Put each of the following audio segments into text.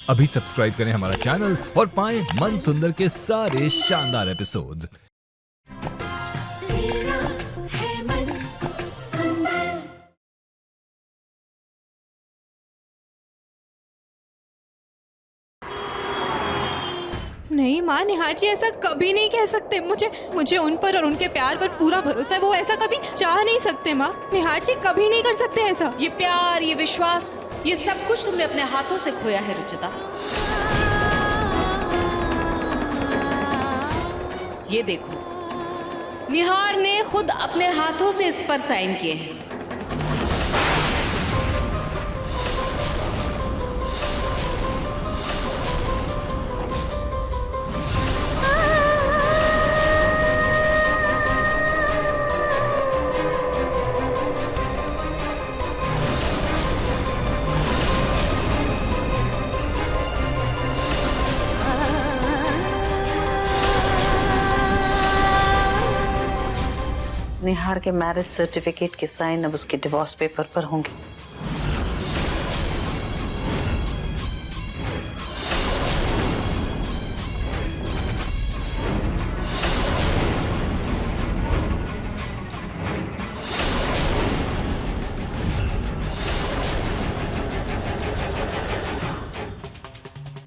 अभी सब्सक्राइब करें हमारा चैनल और पाएं मन सुंदर के सारे शानदार एपिसोड्स। नहीं माँ, निहार जी ऐसा कभी नहीं कह सकते। मुझे उन पर और उनके प्यार पर पूरा भरोसा है। वो ऐसा कभी चाह नहीं सकते माँ। निहार जी कभी नहीं कर सकते ऐसा। ये प्यार, ये विश्वास, ये सब कुछ तुमने अपने हाथों से खोया है रुचिता। ये देखो, निहार ने खुद अपने हाथों से इस पर साइन किए हैं। निहार के मैरिज सर्टिफिकेट के साइन अब उसके डिवोर्स पेपर पर होंगे।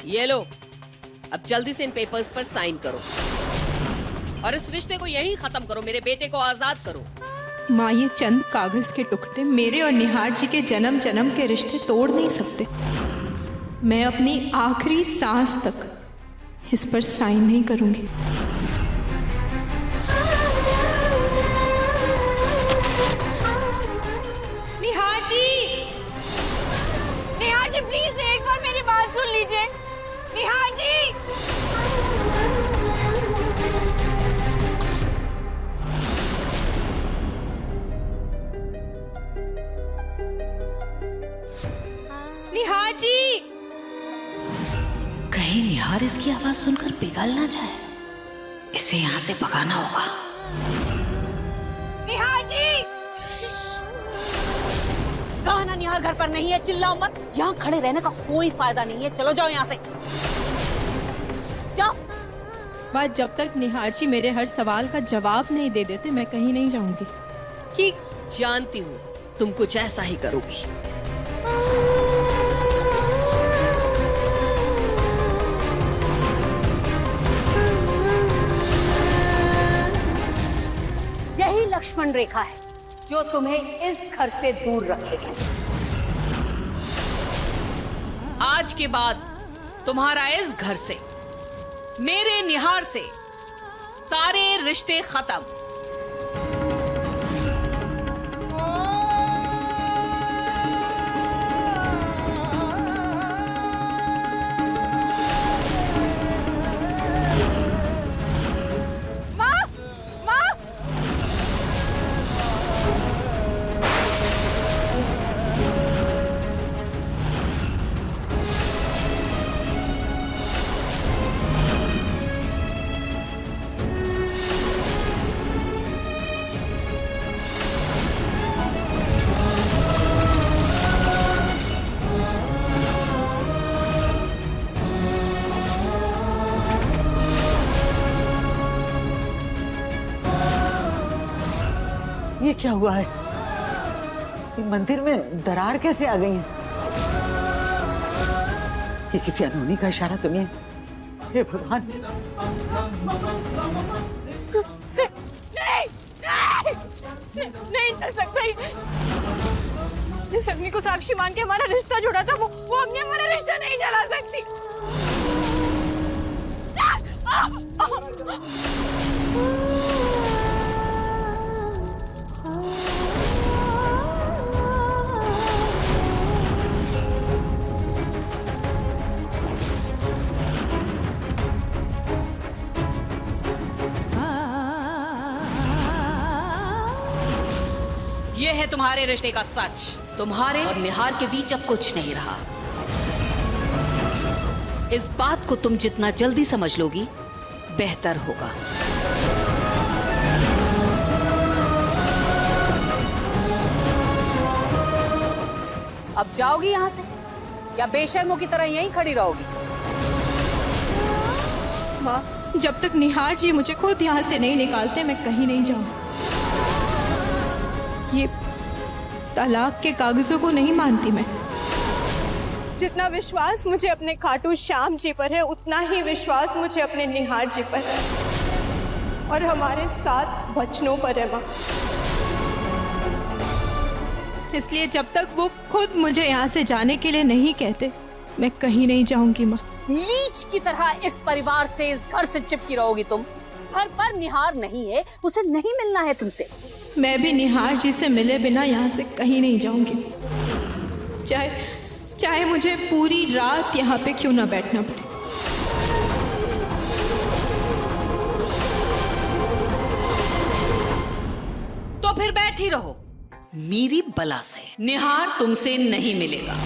ये लो, अब जल्दी से इन पेपर्स पर साइन करो और इस रिश्ते को यहीं खत्म करो। मेरे बेटे को आजाद करो। माँ, ये चंद कागज के टुकड़े मेरे और निहार जी के जन्म जन्म के रिश्ते तोड़ नहीं सकते। मैं अपनी आखिरी सांस तक इस पर साइन नहीं करूंगी। निहार जी प्लीज एक बार मेरी बात सुन लीजिए। निहार जी, निहार जी। कहीं निहार इसकी आवाज सुनकर पिघल ना जाए। इसे यहाँ से भगाना होगा। निहार जी, कहा ना निहार घर पर नहीं है, चिल्लाओ मत। यहाँ खड़े रहने का कोई फायदा नहीं है। चलो जाओ यहाँ से, जाओ। बात जब तक निहार जी मेरे हर सवाल का जवाब नहीं दे देते, मैं कहीं नहीं जाऊंगी। कि जानती हूँ तुम कुछ ऐसा ही करोगी। यही लक्ष्मण रेखा है जो तुम्हें इस घर से दूर रखेगी। आज के बाद तुम्हारा इस घर से, मेरे निहार से सारे रिश्ते खत्म। ये क्या हुआ है? ये मंदिर में दरार कैसे आ गई है? ये किसी अनहोनी का इशारा तो नहीं है? हे भगवान! नहीं चल सकता। जिस अग्नि को साक्षी मान के हमारा रिश्ता जुड़ा था, वो अपने हमारा रिश्ता नहीं जला सकती। ये है तुम्हारे रिश्ते का सच। तुम्हारे और निहार के बीच अब कुछ नहीं रहा। इस बात को तुम जितना जल्दी समझ लोगी, बेहतर होगा। अब जाओगी यहां से? या बेशर्मों की तरह यहीं खड़ी रहोगी? माँ, जब तक निहार जी मुझे खुद यहाँ से नहीं निकालते मैं कहीं नहीं जाऊँ। ये तलाक के कागजों को नहीं मानती मैं। जितना विश्वास मुझे अपने खाटू श्याम जी पर है उतना ही विश्वास मुझे अपने निहार जी पर है और हमारे 7 वचनों पर है माँ। इसलिए जब तक वो खुद मुझे यहाँ से जाने के लिए नहीं कहते मैं कहीं नहीं जाऊंगी माँ। लीच की तरह इस परिवार से, इस घर से चिपकी रहोगी तुम। घर पर निहार नहीं है, उसे नहीं मिलना है तुमसे। मैं भी निहार जी से मिले बिना यहाँ से कहीं नहीं जाऊंगी, चाहे मुझे पूरी रात यहाँ पे क्यों ना बैठना पड़े। तो फिर बैठ ही रहो। मेरी बला से निहार तुमसे नहीं मिलेगा।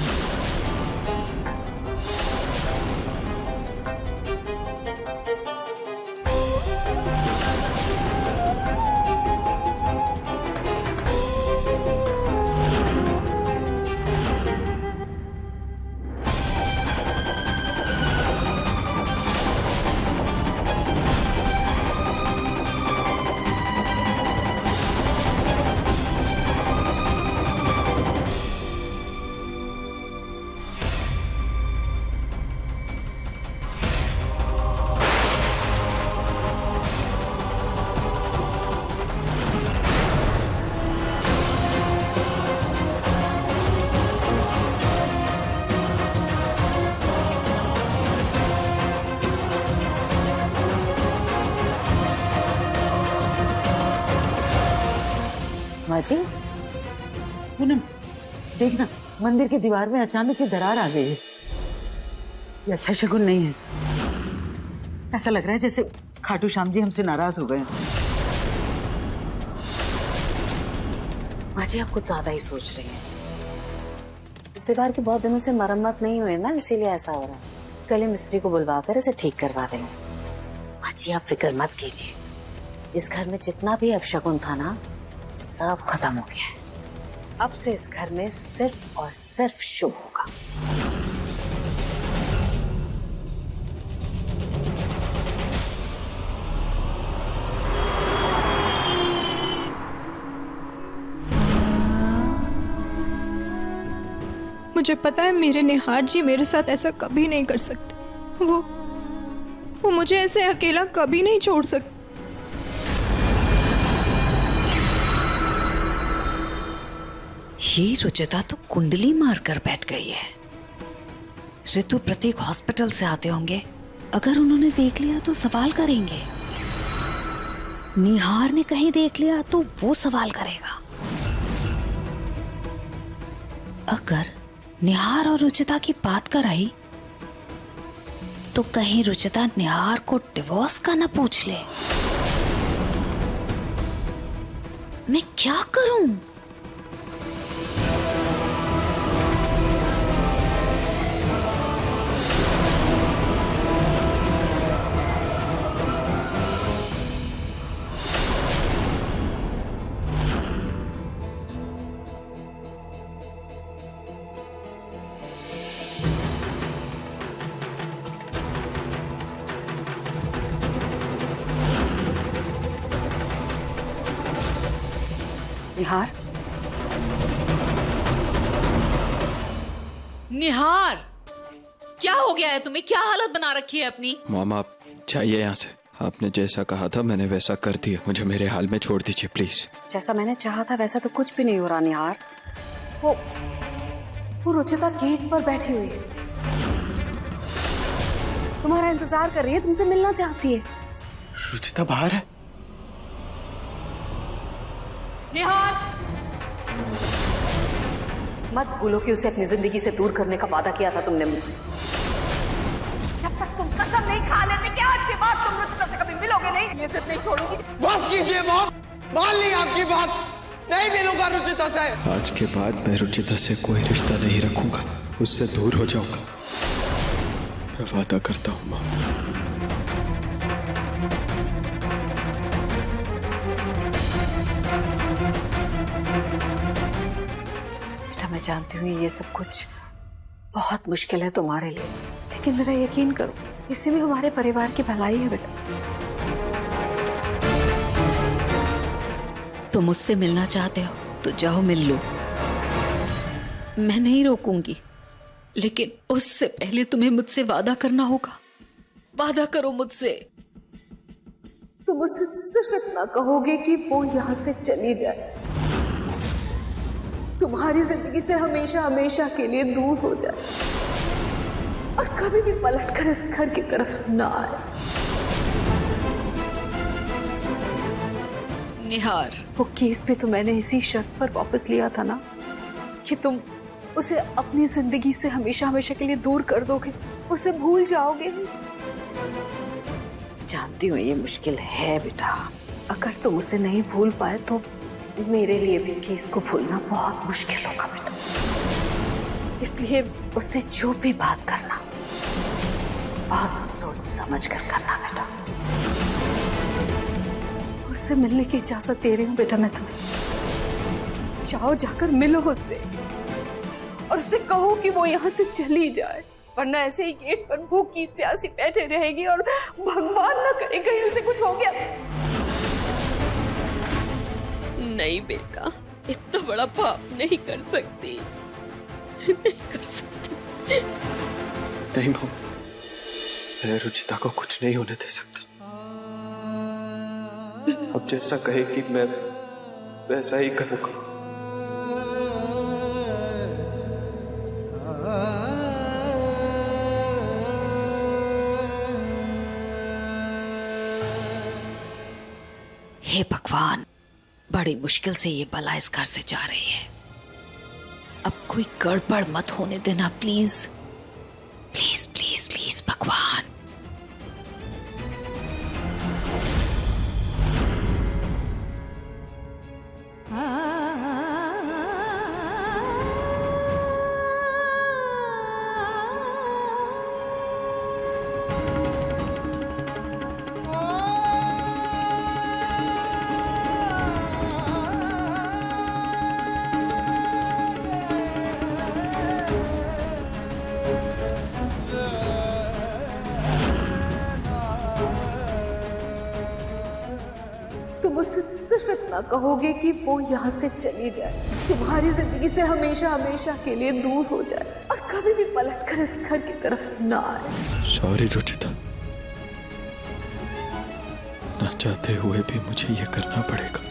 माँ जी, पूनम, देखना मंदिर की दीवार में अचानक ही दरार आ गई है। ये अच्छा शगुन नहीं है। ऐसा लग रहा है जैसे खाटू श्याम जी हमसे नाराज हो गए हैं। माँ जी, आप कुछ ज्यादा ही सोच रही हैं। इस दीवार की बहुत दिनों से मरम्मत नहीं हुई ना, इसीलिए ऐसा हो रहा है। कल ही मिस्त्री को बुलवाकर इसे ठीक करवा देंगे। माँ जी, आप फिक्र मत कीजिए। इस घर में जितना भी अपशगुन था ना, सब खत्म हो गया है। अब से इस घर में सिर्फ और सिर्फ शुभ होगा। मुझे पता है मेरे निहार जी मेरे साथ ऐसा कभी नहीं कर सकते। वो मुझे ऐसे अकेला कभी नहीं छोड़ सकते। ये रुचिता तो कुंडली मारकर बैठ गई है। ऋतु प्रतीक हॉस्पिटल से आते होंगे, अगर उन्होंने देख लिया तो सवाल करेंगे। निहार ने कहीं देख लिया तो वो सवाल करेगा। अगर निहार और रुचिता की बात कराई तो कहीं रुचिता निहार को डिवोर्स का ना पूछ ले। मैं क्या करूं? निहार, निहार, क्या हो गया है तुम्हें? क्या हालत बना रखी है अपनी? मामा, आप जाइए यहाँ से। आपने जैसा कहा था मैंने वैसा कर दिया। मुझे मेरे हाल में छोड़ दीजिए प्लीज। जैसा मैंने चाहा था वैसा तो कुछ भी नहीं हो रहा निहार। वो रुचिता गेट पर बैठी हुई है, तुम्हारा इंतजार कर रही है, तुमसे मिलना चाहती है। रुचिता बाहर है? निहार, मत भूलो कि उसे अपनी जिंदगी से दूर करने का वादा किया था तुमने मुझसे। जब तक तुम कसम नहीं खा लेते कि आज के बाद तुम रुचिता से कभी मिलोगे नहीं, ये सिर्फ नहीं छोड़ूंगी। बस कीजिए मॉम, मान ली आपकी बात, नहीं मिलूंगा रुचिता से। आज के बाद मैं रुचिता से कोई रिश्ता नहीं रखूंगा, उससे दूर हो जाऊंगा। मैं वादा करता हूँ माँ। बेटा, मैं जानती हूँ ये सब कुछ बहुत मुश्किल है तुम्हारे लिए, लेकिन मेरा यकीन करो, इससे भी हमारे परिवार की भलाई है बेटा। तुम मुझसे मिलना चाहते हो तो जाओ मिल लो, मैं नहीं रोकूंगी, लेकिन उससे पहले तुम्हें मुझसे वादा करना होगा। वादा करो मुझसे। तुम मुझसे सिर्फ इतना कहोगे कि वो यहाँ से चली जाए, तुम्हारी जिंदगी से हमेशा हमेशा के लिए दूर हो जाए और कभी भी पलटकर इस घर की तरफ ना आए। निहार, वो केस भी तो मैंने इसी शर्त पर वापस लिया था ना, कि तुम उसे अपनी जिंदगी से हमेशा हमेशा के लिए दूर कर दोगे, उसे भूल जाओगे। जानती हूँ ये मुश्किल है बेटा, अगर तुम उसे नहीं भूल पाए तो मेरे लिए भी केस को भूलना बहुत मुश्किल होगा बेटा। इसलिए उससे जो भी बात करना, बहुत सोच समझ कर करना बेटा। उससे मिलने की इजाजत दे रही हूँ बेटा मैं तुम्हें। जाओ, जाकर मिलो उससे और उससे कहो कि वो यहाँ से चली जाए, वरना ऐसे ही गेट पर भूखी प्यासी बैठे रहेगी और भगवान न करे कहीं उसे कुछ हो गया। नहीं बेटा, इतना बड़ा पाप नहीं कर सकती, नहीं कर सकती। नहीं माँ, मैं रुचिता को कुछ नहीं होने दे सकता। अब जैसा कहेगी मैं वैसा ही करूंगा। हे भगवान, बड़ी मुश्किल से ये बला इस घर से जा रही है। अब कोई गड़बड़ मत होने देना प्लीज, प्लीज प्लीज प्लीज भगवान। तुम उससे सिर्फ इतना कहोगे कि वो यहाँ से चली जाए, तुम्हारी जिंदगी से हमेशा हमेशा के लिए दूर हो जाए और कभी भी पलटकर इस घर की तरफ ना आए। सॉरी रुचिता, ना चाहते हुए भी मुझे ये करना पड़ेगा।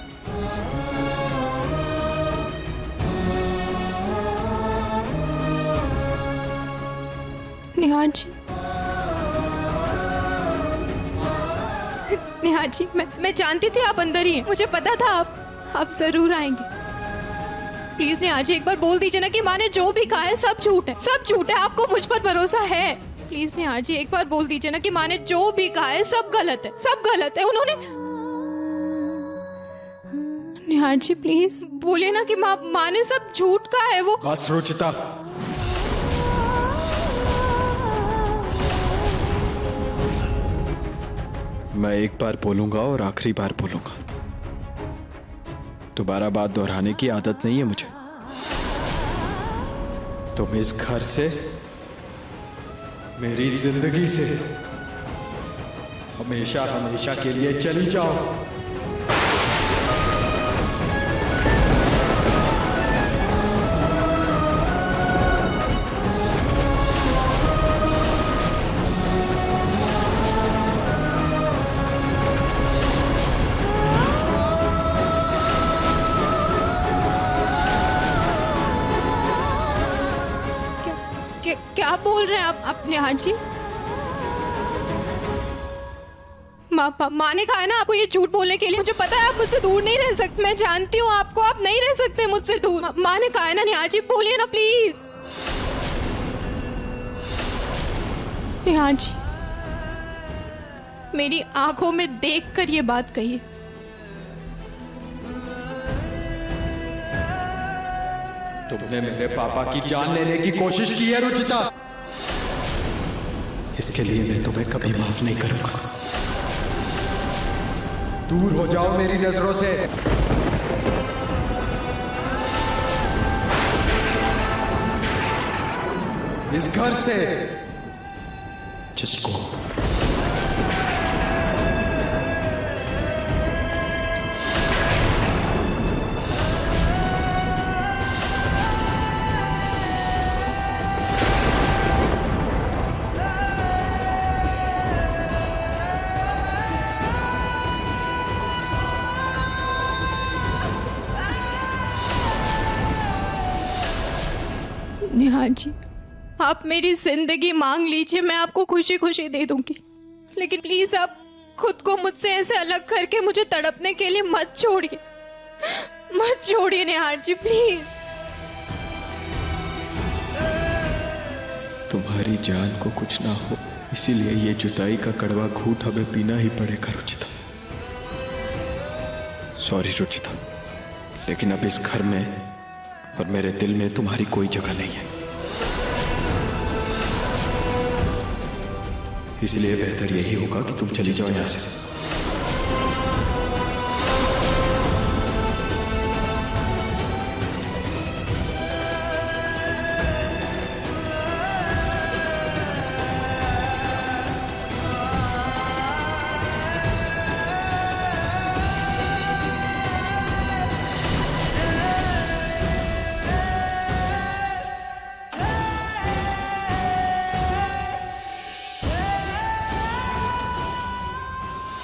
निहार जी, निहार जी, मैं जानती थी आप अंदर ही हैं। मुझे पता था आप जरूर आएंगे। प्लीज निहार जी, एक बार बोल दीजिए ना कि माँ ने जो भी कहा है सब झूठ है, सब झूठ है। आपको मुझ पर भरोसा है। प्लीज निहार जी, एक बार बोल दीजिए ना कि माँ ने जो भी कहा है सब गलत है, सब गलत है। उन्होंने निहार जी प्लीज बोलिए ना कि माँ ने सब झूठ कहा है। वो बस रुचिता, मैं एक बार बोलूंगा और आखिरी बार बोलूंगा। दोबारा बात दोहराने की आदत नहीं है मुझे। तुम इस घर से, मेरी जिंदगी से हमेशा हमेशा के लिए चली जाओ। क्या बोल रहे हैं आप निहार जी? माँ ने कहा है ना आपको ये झूठ बोलने के लिए। मुझे पता है आप मुझसे दूर नहीं रह सकते, मैं जानती हूँ आपको, आप नहीं रह सकते मुझसे दूर। माँ ने कहा है ना निहार जी, बोलिए ना प्लीज। निहार जी, मेरी आंखों में देखकर ये बात कहिए। तुमने मेरे पापा की जान लेने की कोशिश की है रुचिता, इसके लिए मैं तुम्हें कभी माफ नहीं करूंगा। दूर हो जाओ मेरी नजरों से। इस घर से। जिसको निहार जी, आप मेरी जिंदगी मांग लीजिए, मैं आपको खुशी खुशी दे दूंगी, लेकिन प्लीज आप खुद को मुझसे ऐसे अलग करके मुझे तड़पने के लिए मत छोड़िए निहार जी, प्लीज। तुम्हारी जान को कुछ ना हो, इसीलिए ये जुदाई का कड़वा घूंट हमें पीना ही पड़ेगा रुचिता। सॉरी रुचिता, लेकिन अब इस घर में और मेरे दिल में तुम्हारी कोई जगह नहीं है। इसलिए बेहतर यही होगा कि तुम चली जाओ यहां से।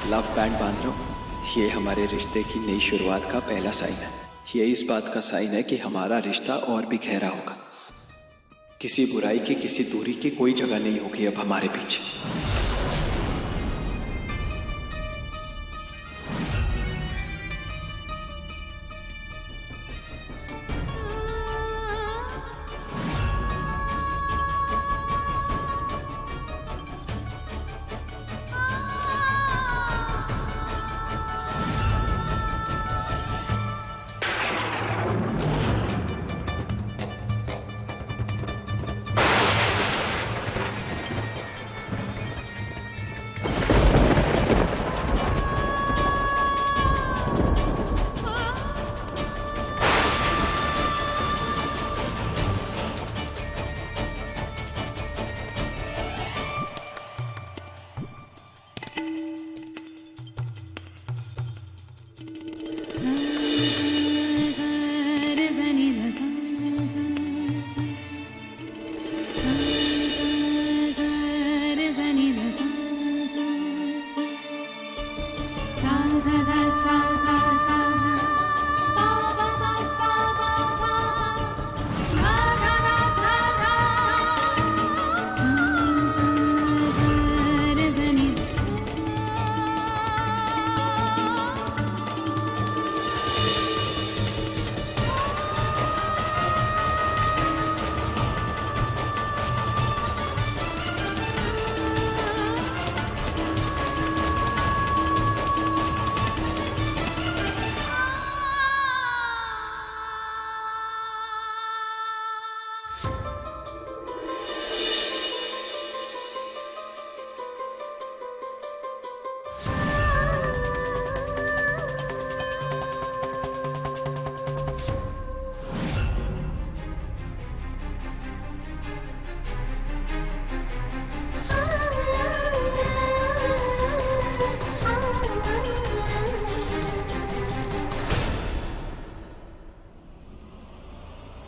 लव बैंड बांध लो। ये हमारे रिश्ते की नई शुरुआत का पहला साइन है। ये इस बात का साइन है कि हमारा रिश्ता और भी गहरा होगा। किसी बुराई की, किसी दूरी की कोई जगह नहीं होगी अब हमारे पीछे।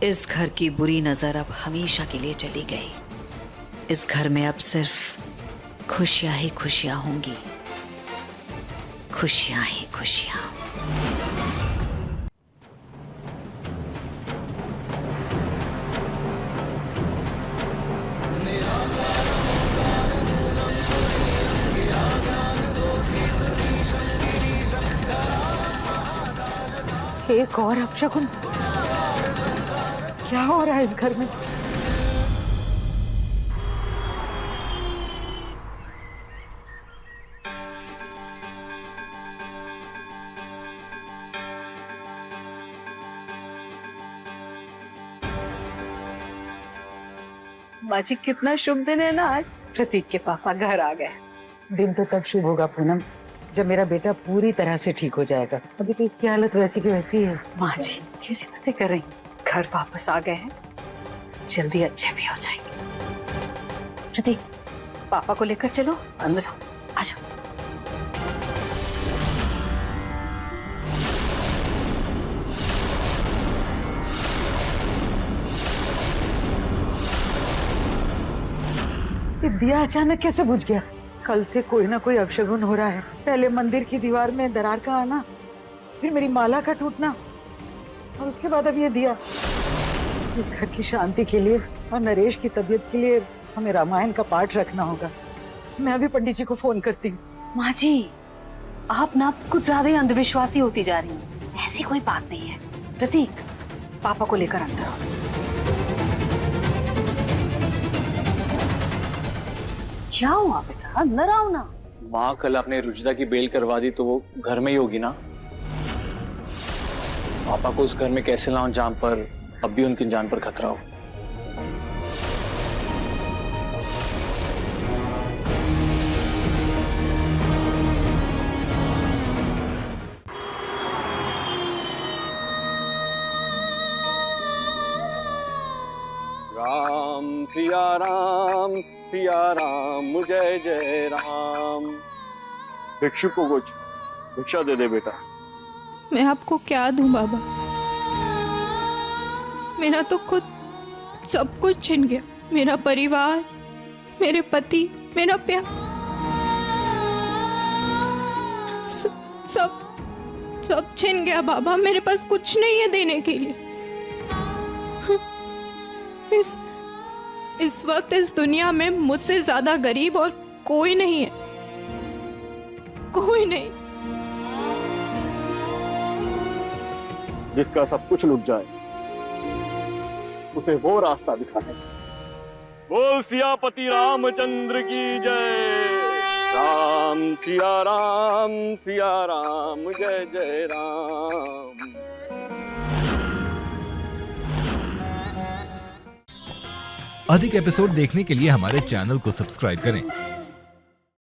इस घर की बुरी नजर अब हमेशा के लिए चली गई। इस घर में अब सिर्फ खुशियां ही खुशियां होंगी, खुशियां ही खुशियां। एक और अपशकुन, क्या हो रहा है इस घर में? बाजी, कितना शुभ दिन है ना आज। प्रतीक के पापा घर आ गए। दिन तो तब शुभ होगा पूनम जब मेरा बेटा पूरी तरह से ठीक हो जाएगा। अभी तो इसकी हालत वैसी की वैसी है। माँ जी कैसी बातें कर रही हैं? घर वापस आ गए हैं, जल्दी अच्छे भी हो जाएंगे। प्रतीक, पापा को लेकर चलो, अंदर आओ, आ जाओ। ये दिया अचानक कैसे बुझ गया? कल से कोई ना कोई अपशगुन हो रहा है। पहले मंदिर की दीवार में दरार का आना, फिर मेरी माला का टूटना, और उसके बाद अब ये दिया। इस घर की शांति के लिए और नरेश की तबीयत के लिए हमें रामायण का पाठ रखना होगा। मैं अभी पंडित जी को फोन करती हूँ। माँ जी, आप ना कुछ ज्यादा ही अंधविश्वासी होती जा रही हैं। ऐसी कोई बात नहीं है। प्रतीक, पापा को लेकर अंदर आओ। क्या हुआ बेटा, अंदर आओ ना। माँ, कल आपने रुचिता की बेल करवा दी तो वो घर में ही होगी ना? पापा को उस घर में कैसे लाऊं जहां पर अब भी उनकी जान पर खतरा हो? राम सिया राम जय जय राम। भिक्षुक को कुछ भिक्षा दे दे बेटा। मैं आपको क्या दूं बाबा? मेरा तो खुद सब कुछ छिन गया। मेरा परिवार, मेरे पति, मेरा प्यार, सब छिन गया बाबा। मेरे पास कुछ नहीं है देने के लिए। इस वक्त इस दुनिया में मुझसे ज्यादा गरीब और कोई नहीं है, कोई नहीं। जिसका सब कुछ लुट जाए उसे वो रास्ता दिखाए। बोल सियापति रामचंद्र की जय। राम सिया राम जय जय राम। अधिक एपिसोड देखने के लिए हमारे चैनल को सब्सक्राइब करें